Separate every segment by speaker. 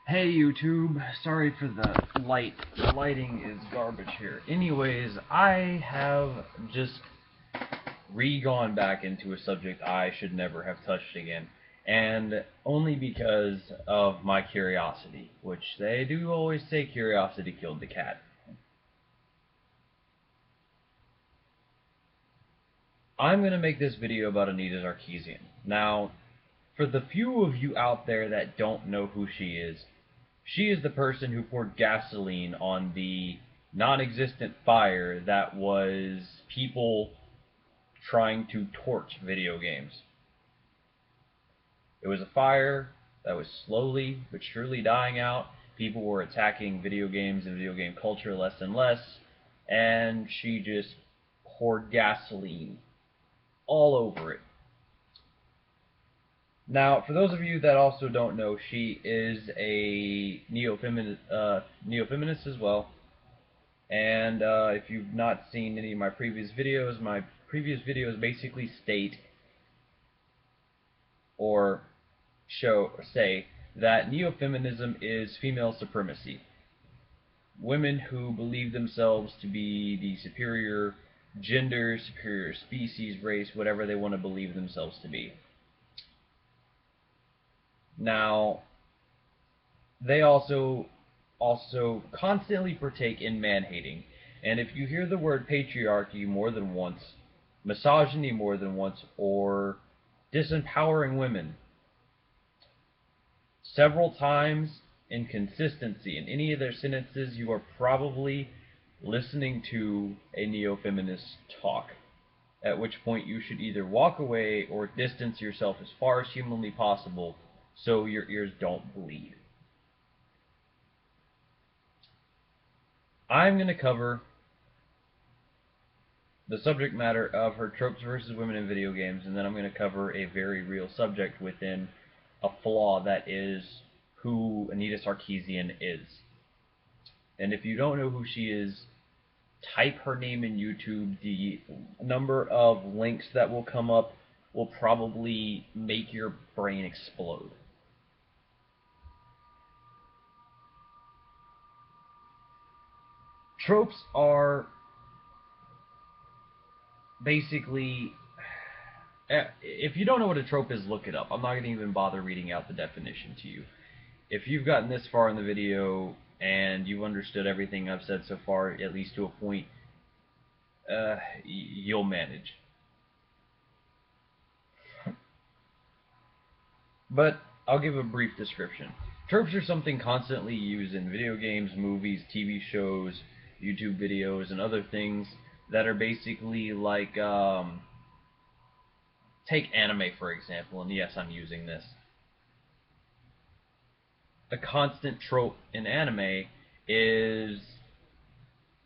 Speaker 1: Hey YouTube, sorry for the light. The lighting is garbage here. Anyways, I have just gone back into a subject I should never have touched again. And only because of my curiosity, which they do always say curiosity killed the cat. I'm going to make this video about Anita Sarkeesian. Now, for the few of you out there that don't know who she is the person who poured gasoline on the non-existent fire that was people trying to torch video games. It was a fire that was slowly but surely dying out. People were attacking video games and video game culture less and less, and she just poured gasoline all over it. Now, for those of you that also don't know, she is a neo-feminist as well. And if you've not seen any of my previous videos basically state or say that neo-feminism is female supremacy. Women who believe themselves to be the superior gender, superior species, race, whatever they want to believe themselves to be. Now, they also constantly partake in man-hating. And if you hear the word patriarchy more than once, misogyny more than once, or disempowering women several times in consistency in any of their sentences, you are probably listening to a neo-feminist talk. At which point you should either walk away or distance yourself as far as humanly possible so your ears don't bleed. I'm going to cover the subject matter of her tropes versus women in video games, and then I'm going to cover a very real subject within a flaw that is who Anita Sarkeesian is. And if you don't know who she is, type her name in YouTube. The number of links that will come up will probably make your brain explode. Tropes are basically, if you don't know what a trope is, look it up. I'm not going to even bother reading out the definition to you. If you've gotten this far in the video and you've understood everything I've said so far, at least to a point, you'll manage. But I'll give a brief description. Tropes are something constantly used in video games, movies, TV shows, YouTube videos, and other things that are basically like, take anime for example, and yes, I'm using this. A constant trope in anime is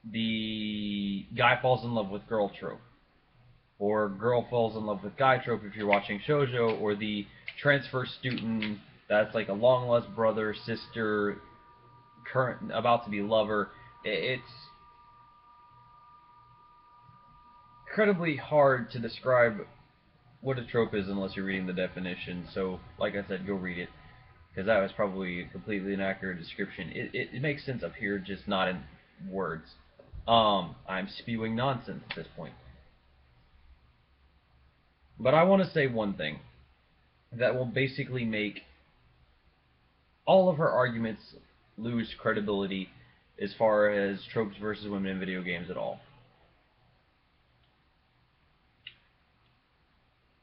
Speaker 1: the guy falls in love with girl trope, or girl falls in love with guy trope if you're watching shoujo, or the transfer student that's like a long lost brother, sister, current about to be lover. It's incredibly hard to describe what a trope is unless you're reading the definition. So, like I said, go read it, because that was probably a completely inaccurate description. It makes sense up here, just not in words. I'm spewing nonsense at this point. But I want to say one thing that will basically make all of her arguments lose credibility as far as tropes versus women in video games at all.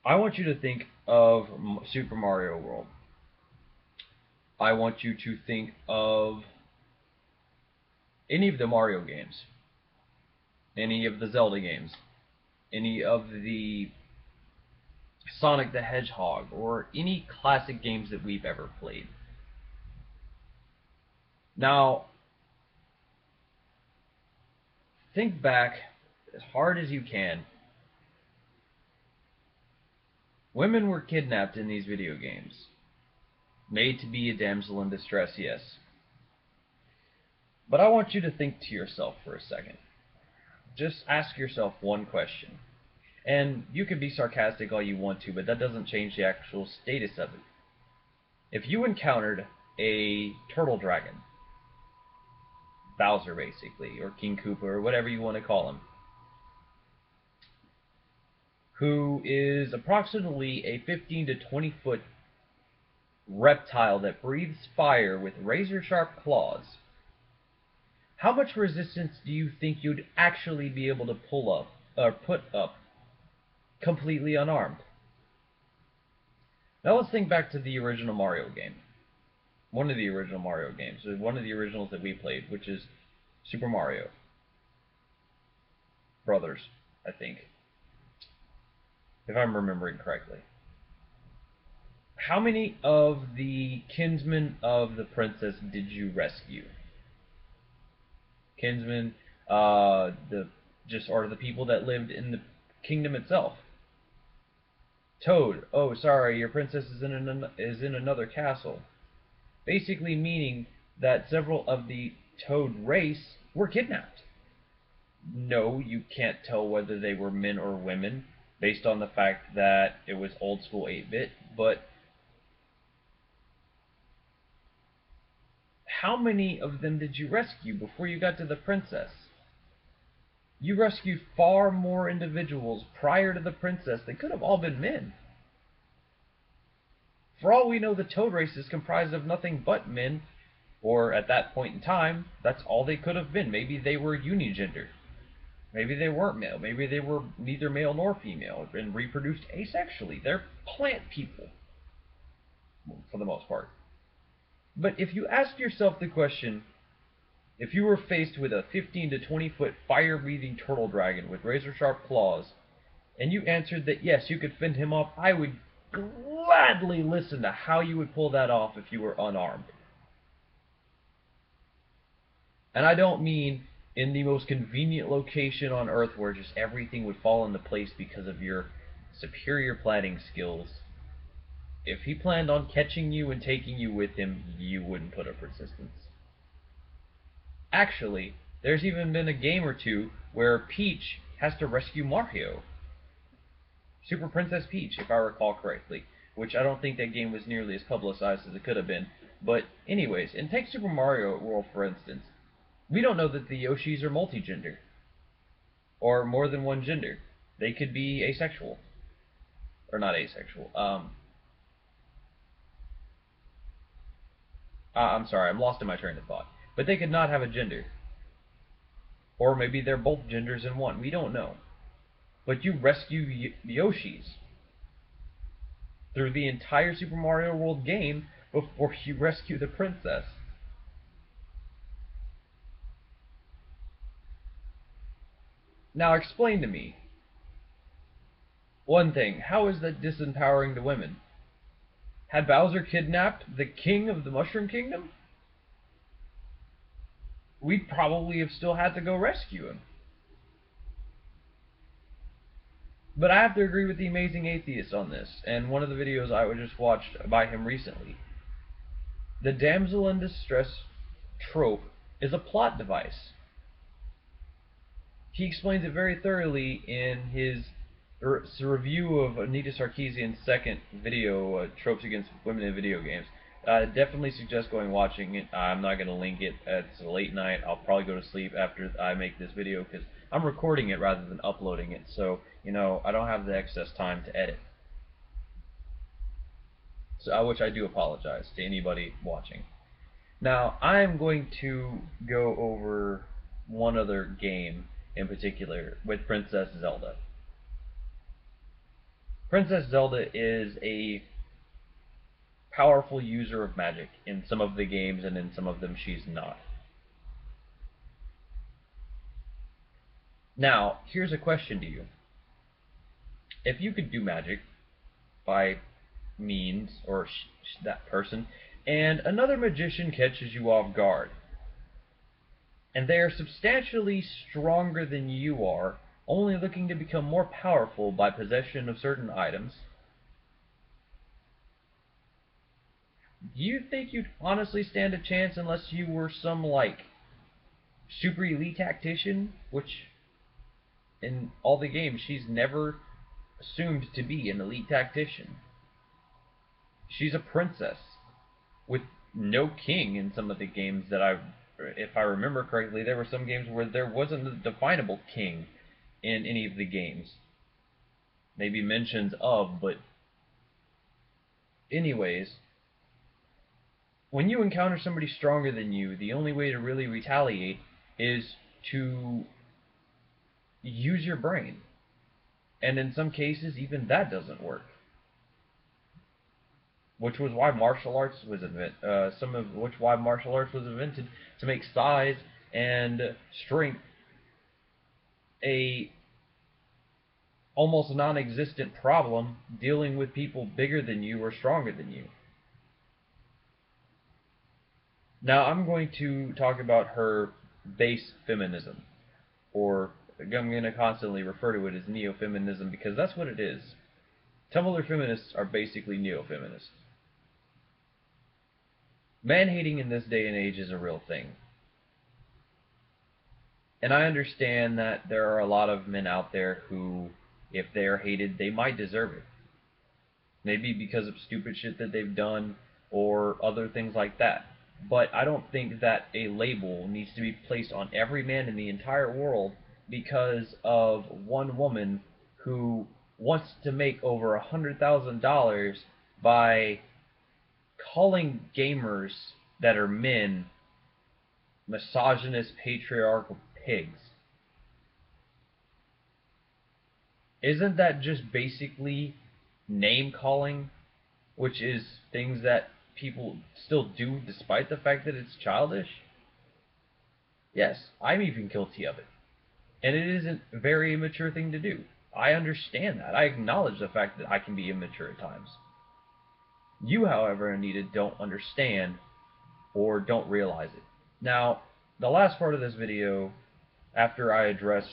Speaker 1: I want you to think of Super Mario World. I want you to think of any of the Mario games, any of the Zelda games, any of the Sonic the Hedgehog, or any classic games that we've ever played. Now, think back as hard as you can. Women were kidnapped in these video games, made to be a damsel in distress, yes. But I want you to think to yourself for a second. Just ask yourself one question. And you can be sarcastic all you want to, but that doesn't change the actual status of it. If you encountered a turtle dragon. Bowser, basically, or King Koopa, or whatever you want to call him, who is approximately a 15 to 20 foot reptile that breathes fire with razor-sharp claws. How much resistance do you think you'd actually be able to pull up, or put up, completely unarmed? Now let's think back to the original Mario game. One of the original Mario games, one of the originals that we played, which is Super Mario Brothers, I think, if I'm remembering correctly. How many of the kinsmen of the princess did you rescue? Kinsmen, the people that lived in the kingdom itself. Toad, oh sorry, your princess is in another castle. Basically meaning that several of the Toad race were kidnapped. No, you can't tell whether they were men or women based on the fact that it was old school 8-bit, but how many of them did you rescue before you got to the princess? You rescued far more individuals prior to the princess. They could have all been men. For all we know, the Toad race is comprised of nothing but men, or at that point in time, that's all they could have been. Maybe they were unigender. Maybe they weren't male. Maybe they were neither male nor female and reproduced asexually. They're plant people, for the most part. But if you ask yourself the question, if you were faced with a 15 to 20 foot fire-breathing turtle dragon with razor-sharp claws, and you answered that yes, you could fend him off, I would gladly listen to how you would pull that off if you were unarmed. And I don't mean in the most convenient location on Earth where just everything would fall into place because of your superior planning skills. If he planned on catching you and taking you with him, you wouldn't put up resistance. Actually, there's even been a game or two where Peach has to rescue Mario. Super Princess Peach, if I recall correctly, which I don't think that game was nearly as publicized as it could have been. But anyways, and take Super Mario World for instance. We don't know that the Yoshis are multigender, or more than one gender. They could be asexual, or not asexual. I'm sorry, I'm lost in my train of thought. But they could not have a gender. Or maybe they're both genders in one. We don't know. But you rescue Yoshis through the entire Super Mario World game before you rescue the princess. Now explain to me. One thing, how is that disempowering the women? Had Bowser kidnapped the king of the Mushroom Kingdom? We'd probably have still had to go rescue him. But I have to agree with the Amazing Atheist on this, and one of the videos I just watched by him recently. The damsel in distress trope is a plot device. He explains it very thoroughly in his review of Anita Sarkeesian's second video, Tropes Against Women in Video Games. Definitely suggest going watching it. I'm not going to link it. It's a late night. I'll probably go to sleep after I make this video because I'm recording it rather than uploading it. So, you know, I don't have the excess time to edit. So, which I do apologize to anybody watching. Now, I'm going to go over one other game in particular with Princess Zelda. Princess Zelda is a powerful user of magic in some of the games, and in some of them she's not. Now, here's a question to you. If you could do magic by means, or that person, and another magician catches you off guard, and they are substantially stronger than you are, only looking to become more powerful by possession of certain items, do you think you'd honestly stand a chance unless you were some, like, super elite tactician? Which, in all the games, she's never assumed to be an elite tactician. She's a princess with no king in some of the games that if I remember correctly, there were some games where there wasn't a definable king in any of the games. Maybe mentions of, but anyways, when you encounter somebody stronger than you, the only way to really retaliate is to use your brain. And in some cases, even that doesn't work. Which was why martial arts was invented. Why martial arts was invented, to make size and strength a almost non-existent problem dealing with people bigger than you or stronger than you. Now I'm going to talk about her base feminism, or I'm going to constantly refer to it as neo-feminism because that's what it is. Tumblr feminists are basically neo-feminists. Man-hating in this day and age is a real thing. And I understand that there are a lot of men out there who, if they are hated, they might deserve it. Maybe because of stupid shit that they've done or other things like that. But I don't think that a label needs to be placed on every man in the entire world because of one woman who wants to make over $100,000 by calling gamers that are men misogynist, patriarchal pigs. Isn't that just basically name calling, which is things that people still do despite the fact that it's childish? Yes, I'm even guilty of it. And it isn't a very immature thing to do. I understand that. I acknowledge the fact that I can be immature at times. You, however, Anita, don't understand or don't realize it. Now, the last part of this video, after I address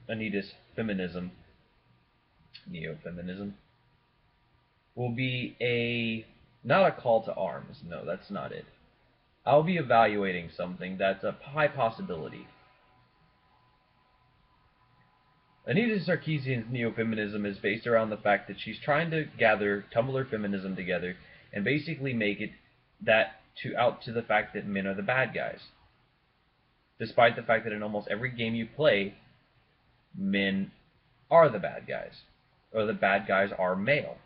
Speaker 1: Anita's feminism, neo-feminism, will be not a call to arms. No, that's not it. I'll be evaluating something that's a high possibility. Anita Sarkeesian's neo-feminism is based around the fact that she's trying to gather Tumblr feminism together and basically make it out to the fact that men are the bad guys. Despite the fact that in almost every game you play, men are the bad guys. Or the bad guys are male.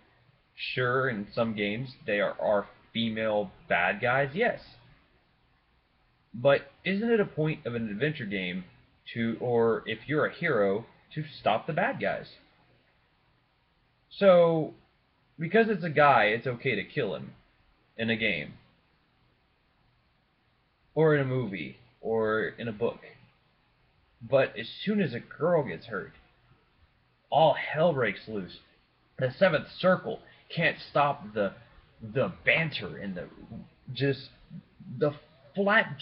Speaker 1: Sure, in some games they are female bad guys, yes. But isn't it a point of an adventure game or if you're a hero, to stop the bad guys? So, because it's a guy, it's okay to kill him in a game, or in a movie, or in a book. But as soon as a girl gets hurt, all hell breaks loose. The Seventh Circle can't stop the banter and the flat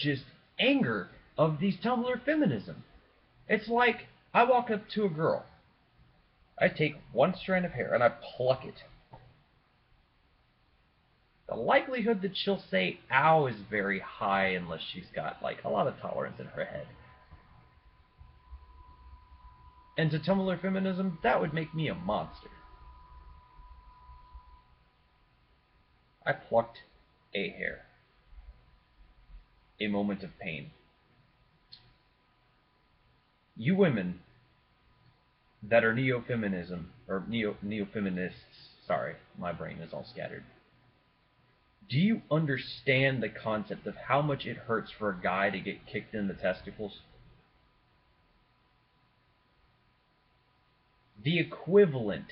Speaker 1: anger of these Tumblr feminism. It's like I walk up to a girl, I take one strand of hair and I pluck it. The likelihood that she'll say ow is very high unless she's got like a lot of tolerance in her head. And to Tumblr feminism, that would make me a monster. I plucked a hair. A moment of pain. You women that are neo-feminism, or neo-feminists, sorry, my brain is all scattered. Do you understand the concept of how much it hurts for a guy to get kicked in the testicles? The equivalent,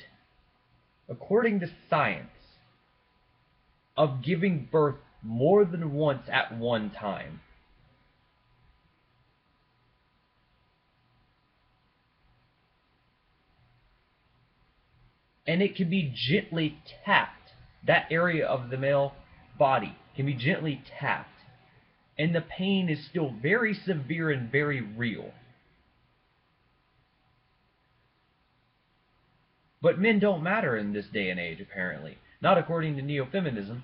Speaker 1: according to science, of giving birth more than once at one time. And it can be gently tapped. That area of the male body can be gently tapped. And the pain is still very severe and very real. But men don't matter in this day and age, apparently. Not according to neo-feminism.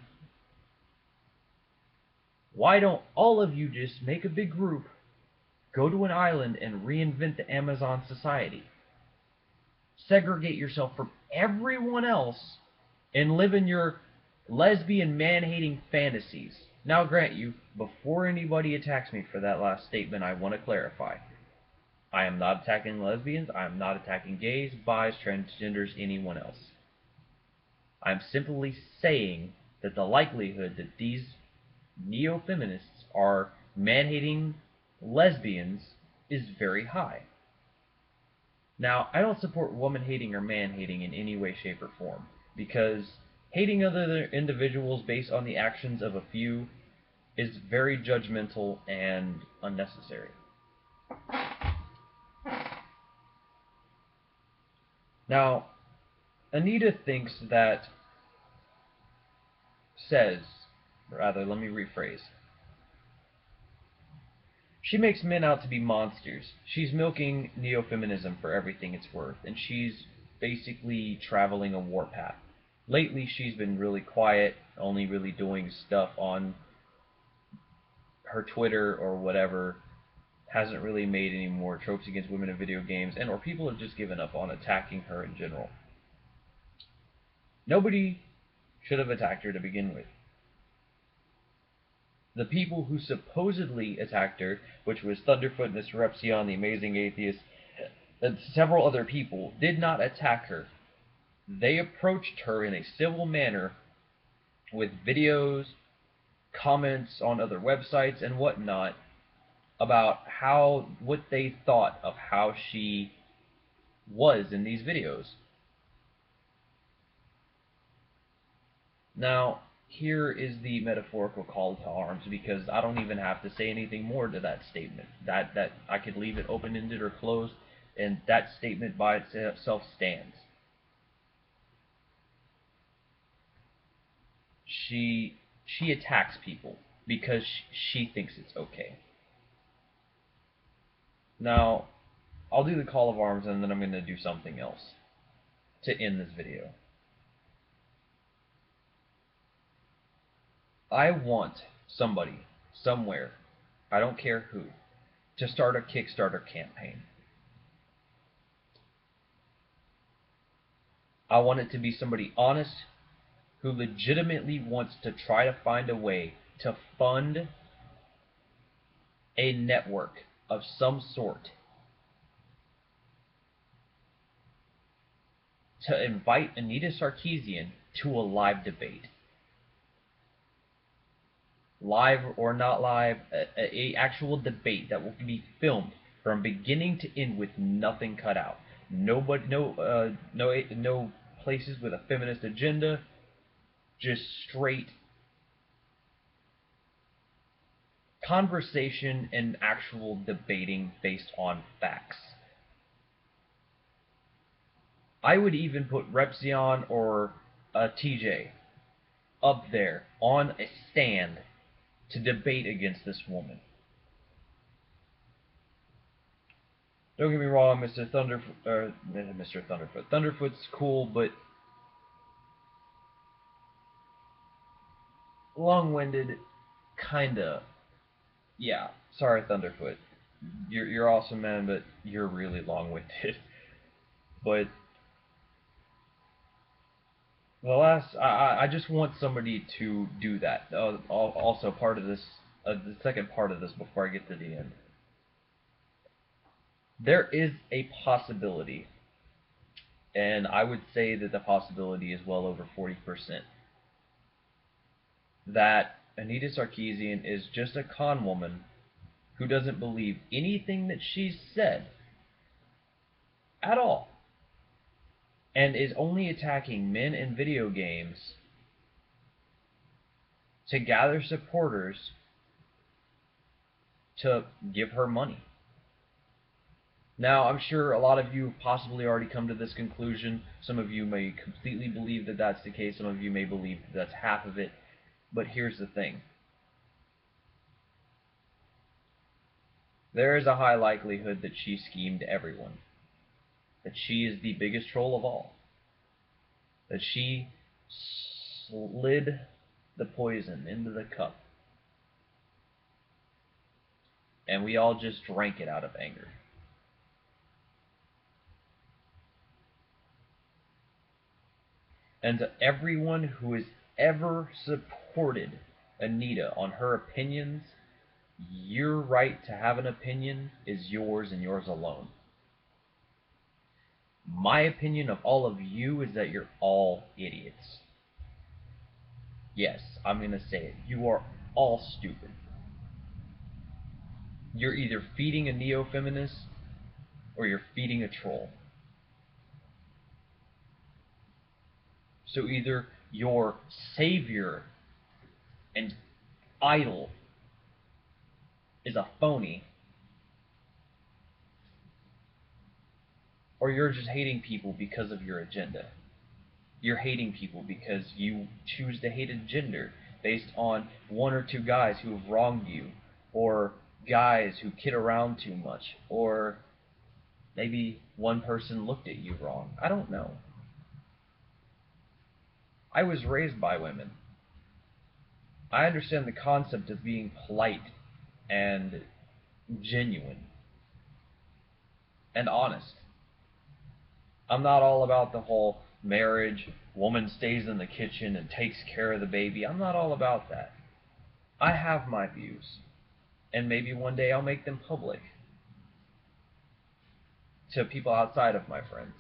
Speaker 1: Why don't all of you just make a big group, go to an island, and reinvent the Amazon society? Segregate yourself from everyone else and live in your lesbian man-hating fantasies. Now, grant you, before anybody attacks me for that last statement, I want to clarify. I am not attacking lesbians. I am not attacking gays, bis, transgenders, anyone else. I'm simply saying that the likelihood that these neo-feminists are man-hating lesbians is very high. Now, I don't support woman-hating or man-hating in any way, shape, or form, because hating other individuals based on the actions of a few is very judgmental and unnecessary. Now, Anita let me rephrase. She makes men out to be monsters. She's milking neo-feminism for everything it's worth, and she's basically traveling a warpath. Lately, she's been really quiet, only really doing stuff on her Twitter or whatever. Hasn't really made any more tropes against women in video games, or people have just given up on attacking her in general. Nobody should have attacked her to begin with. The people who supposedly attacked her, which was Thunderfoot, Mr.Repzion, the Amazing Atheist, and several other people, did not attack her. They approached her in a civil manner with videos, comments on other websites, and whatnot about what they thought of how she was in these videos. Now, here is the metaphorical call to arms, because I don't even have to say anything more to that statement. That I could leave it open-ended or closed, and that statement by itself stands. She attacks people because she thinks it's okay. Now, I'll do the call of arms, and then I'm going to do something else to end this video. I want somebody, somewhere, I don't care who, to start a Kickstarter campaign. I want it to be somebody honest who legitimately wants to try to find a way to fund a network of some sort to invite Anita Sarkeesian to a live debate. Live or not live, a actual debate that will be filmed from beginning to end with nothing cut out. No places with a feminist agenda, just straight conversation and actual debating based on facts. I would even put Repzion or TJ up there on a stand to debate against this woman. Don't get me wrong, Mr. Thunderfoot. Thunderfoot's cool, but long-winded, kinda. Yeah, sorry, Thunderfoot. You're awesome, man, but you're really long-winded. But I just want somebody to do that. Also, part of this, the second part of this before I get to the end. There is a possibility, and I would say that the possibility is well over 40%, that Anita Sarkeesian is just a con woman who doesn't believe anything that she's said at all, and is only attacking men in video games to gather supporters to give her money. Now, I'm sure a lot of you have possibly already come to this conclusion. Some of you may completely believe that that's the case. Some of you may believe that that's half of it. But here's the thing. There is a high likelihood that she schemed everyone. That she is the biggest troll of all. That she slid the poison into the cup. And we all just drank it out of anger. And to everyone who has ever supported Anita on her opinions, your right to have an opinion is yours and yours alone. My opinion of all of you is that you're all idiots. Yes, I'm going to say it. You are all stupid. You're either feeding a neo-feminist or you're feeding a troll. So either your savior and idol is a phony, or you're just hating people because of your agenda. You're hating people because you choose to hate a gender based on one or two guys who have wronged you, or guys who kid around too much, or maybe one person looked at you wrong. I don't know. I was raised by women. I understand the concept of being polite and genuine and honest. I'm not all about the whole marriage, woman stays in the kitchen and takes care of the baby. I'm not all about that. I have my views, and maybe one day I'll make them public to people outside of my friends.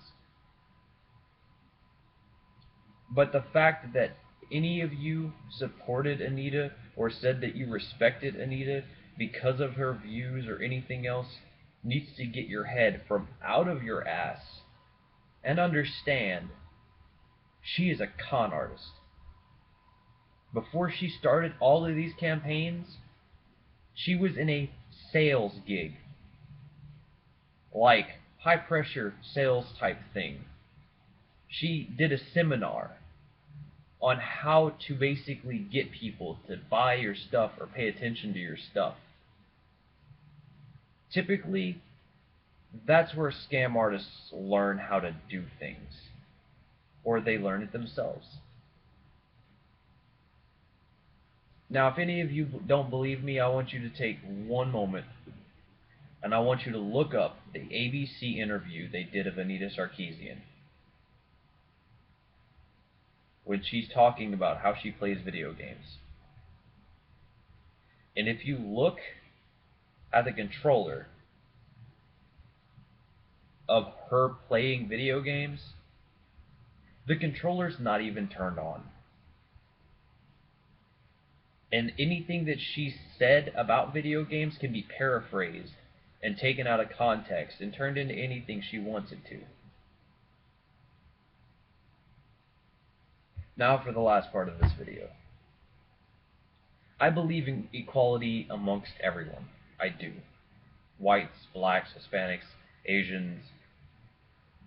Speaker 1: But the fact that any of you supported Anita or said that you respected Anita because of her views or anything else needs to get your head from out of your ass and understand she is a con artist. Before she started all of these campaigns, she was in a sales gig, like high pressure sales type thing. She did a seminar on how to basically get people to buy your stuff or pay attention to your stuff. Typically, that's where scam artists learn how to do things, or they learn it themselves. Now, if any of you don't believe me, I want you to take one moment and I want you to look up the ABC interview they did of Anita Sarkeesian when she's talking about how she plays video games. And if you look at the controller of her playing video games, the controller's not even turned on. And anything that she said about video games can be paraphrased and taken out of context and turned into anything she wants it to. Now for the last part of this video. I believe in equality amongst everyone. I do. Whites, blacks, Hispanics, Asians,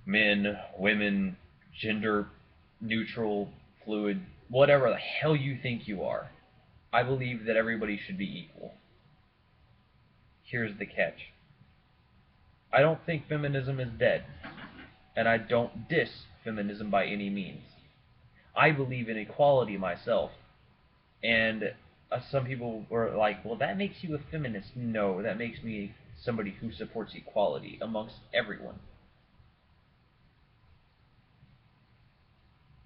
Speaker 1: men, women, gender neutral, fluid, whatever the hell you think you are. I believe that everybody should be equal. Here's the catch. I don't think feminism is dead, and I don't diss feminism by any means. I believe in equality myself, and some people were like, well, that makes you a feminist. No, that makes me somebody who supports equality amongst everyone.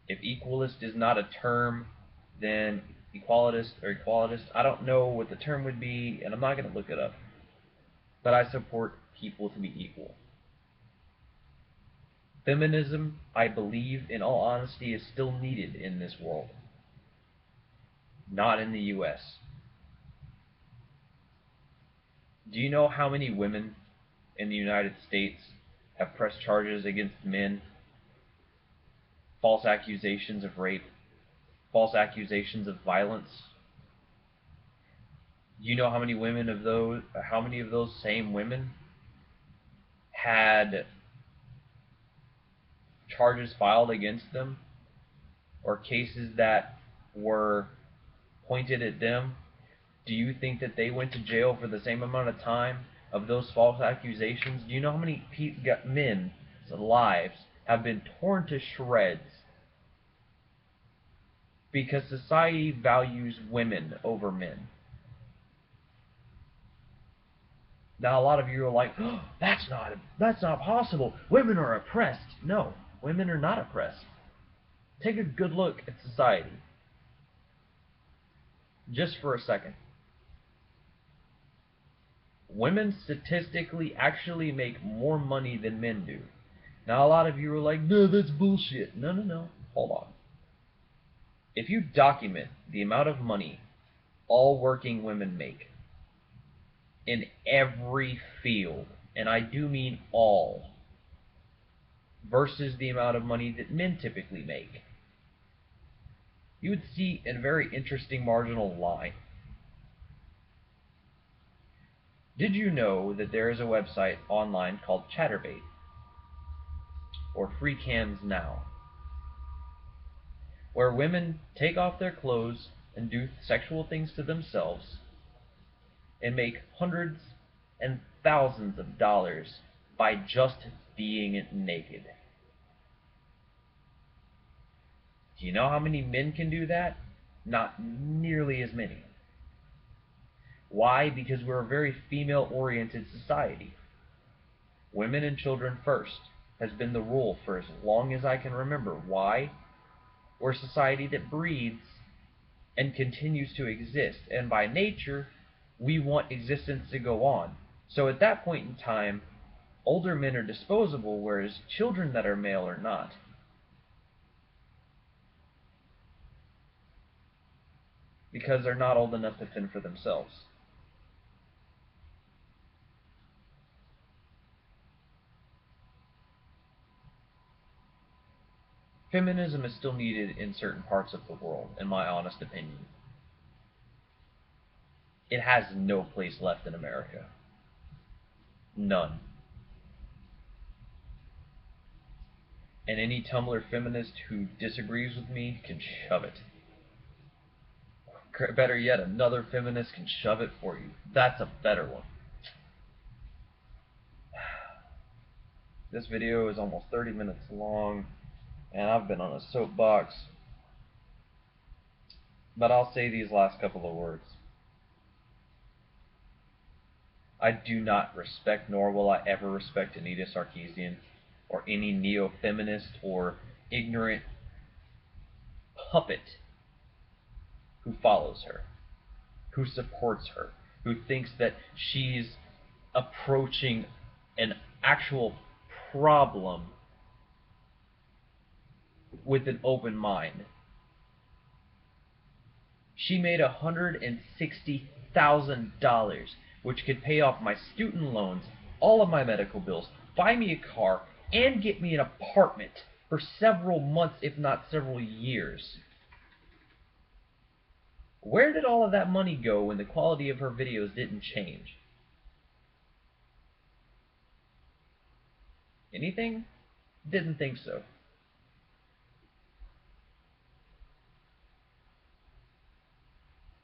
Speaker 1: If equalist is not a term, then equalitist or equalitist, I don't know what the term would be, and I'm not going to look it up. But I support people to be equal. Feminism, I believe, in all honesty, is still needed in this world. Not in the U.S. Do you know how many women in the United States have pressed charges against men? False accusations of rape, false accusations of violence. Do you know how many of those same women had charges filed against them, or cases that were pointed at them? Do you think that they went to jail for the same amount of time of those false accusations? Do you know how many men's lives have been torn to shreds because society values women over men? Now, a lot of you are like, oh, that's not possible. Women are oppressed. No, women are not oppressed. Take a good look at society. just for a second. Women statistically actually make more money than men do. Now, a lot of you are like, no, that's bullshit. No, no, no. Hold on. If you document the amount of money all working women make in every field, and I do mean all, versus the amount of money that men typically make, you would see a very interesting marginal line. Did you know that there is a website online called Chatterbait, or Free Cams Now, where women take off their clothes and do sexual things to themselves and make hundreds and thousands of dollars by just being naked? Do you know how many men can do that? Not nearly as many. Why? Because we're a very female-oriented society. Women and children first has been the rule for as long as I can remember. Why? We're a society that breeds and continues to exist, and by nature, we want existence to go on. So at that point in time, older men are disposable, whereas children that are male are not. Because they're not old enough to fend for themselves. Feminism is still needed in certain parts of the world, in my honest opinion. It has no place left in America. None. And any Tumblr feminist who disagrees with me can shove it. Better yet, another feminist can shove it for you. That's a better one. This video is almost 30 minutes long, and I've been on a soapbox. But I'll say these last couple of words. I do not respect, nor will I ever respect, Anita Sarkeesian or any neo-feminist or ignorant puppet who follows her, who supports her, who thinks that she's approaching an actual problem with an open mind. She made $160,000, which could pay off my student loans, all of my medical bills, buy me a car, and get me an apartment for several months, if not several years. Where did all of that money go when the quality of her videos didn't change? Anything? Didn't think so.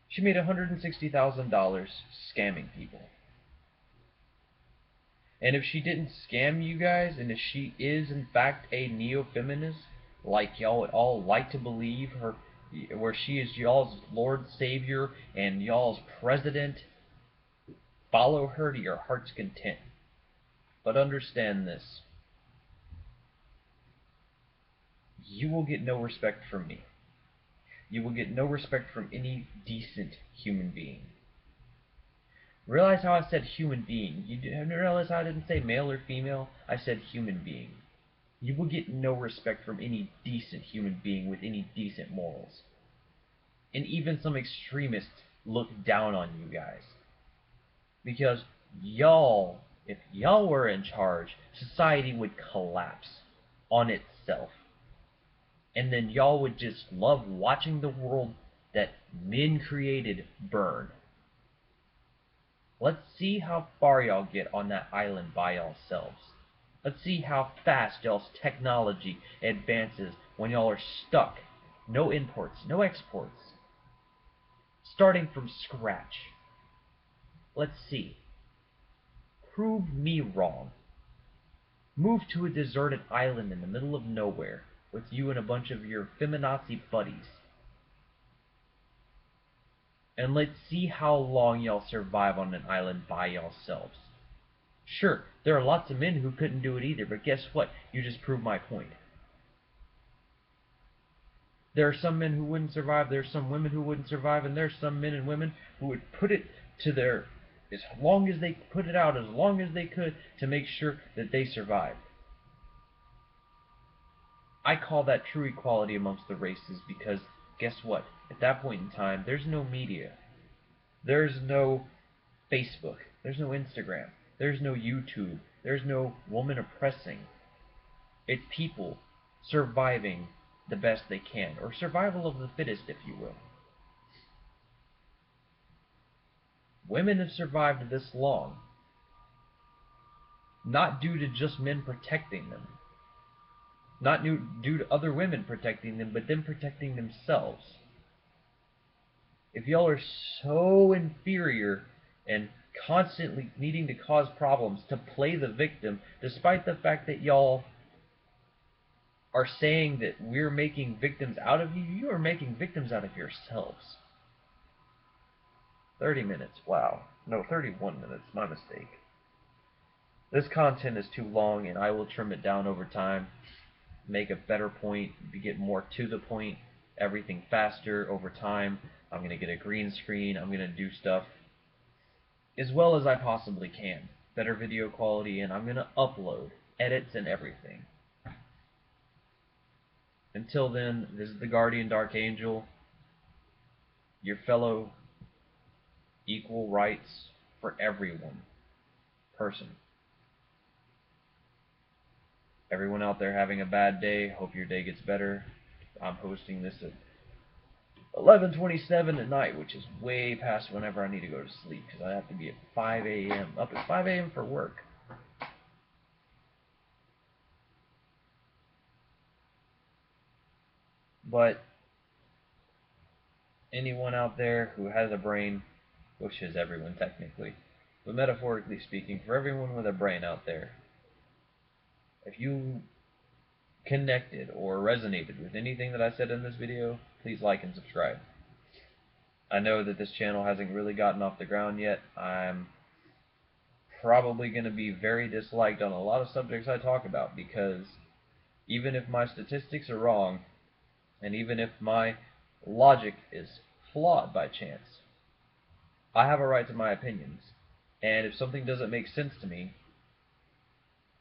Speaker 1: She made $160,000 scamming people. And if she didn't scam you guys, and if she is in fact a neo-feminist, like y'all would all like to believe her, where she is y'all's Lord Savior and y'all's president, follow her to your heart's content. But understand this. You will get no respect from me. You will get no respect from any decent human being. Realize how I said human being. You realize how I didn't say male or female? I said human being. You will get no respect from any decent human being with any decent morals. And even some extremists look down on you guys. Because y'all, if y'all were in charge, society would collapse on itself. And then y'all would just love watching the world that men created burn. Let's see how far y'all get on that island by yourselves. Let's see how fast y'all's technology advances when y'all are stuck. No imports, no exports. Starting from scratch. Let's see. Prove me wrong. Move to a deserted island in the middle of nowhere with you and a bunch of your feminazi buddies. And let's see how long y'all survive on an island by yourselves. Sure, there are lots of men who couldn't do it either, but guess what? You just proved my point. There are some men who wouldn't survive, there's some women who wouldn't survive, and there's some men and women who would put it to their, as long as they put it out, as long as they could, to make sure that they survived. I call that true equality amongst the races because guess what? At that point in time, there's no media. There's no Facebook. There's no Instagram. There's no YouTube. There's no woman oppressing. It's people surviving the best they can, or survival of the fittest, if you will. Women have survived this long, not due to just men protecting them, not due to other women protecting them, but them protecting themselves. If y'all are so inferior and constantly needing to cause problems to play the victim, despite the fact that y'all are saying that we're making victims out of you, you are making victims out of yourselves. 30 minutes, wow. No, 31 minutes, my mistake. This content is too long and I will trim it down over time, make a better point, get more to the point, everything faster over time. I'm going to get a green screen, I'm going to do stuff as well as I possibly can. Better video quality, and I'm going to upload edits and everything. Until then, this is the Guardian Dark Angel, your fellow equal rights for everyone person. Everyone out there having a bad day, hope your day gets better. I'm hosting this at 11:27 at night, which is way past whenever I need to go to sleep because I have to be at 5 a.m. up at 5 a.m. for work. But anyone out there who has a brain, which is everyone technically, but metaphorically speaking, for everyone with a brain out there, if you connected or resonated with anything that I said in this video, please like and subscribe. I know that this channel hasn't really gotten off the ground yet. I'm probably going to be very disliked on a lot of subjects I talk about because even if my statistics are wrong, and even if my logic is flawed by chance, I have a right to my opinions. And if something doesn't make sense to me,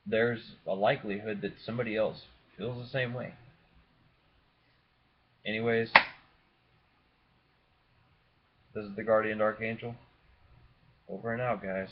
Speaker 1: there's a likelihood that somebody else feels the same way. Anyways, this is the Guardian Dark Angel. Over and out, guys.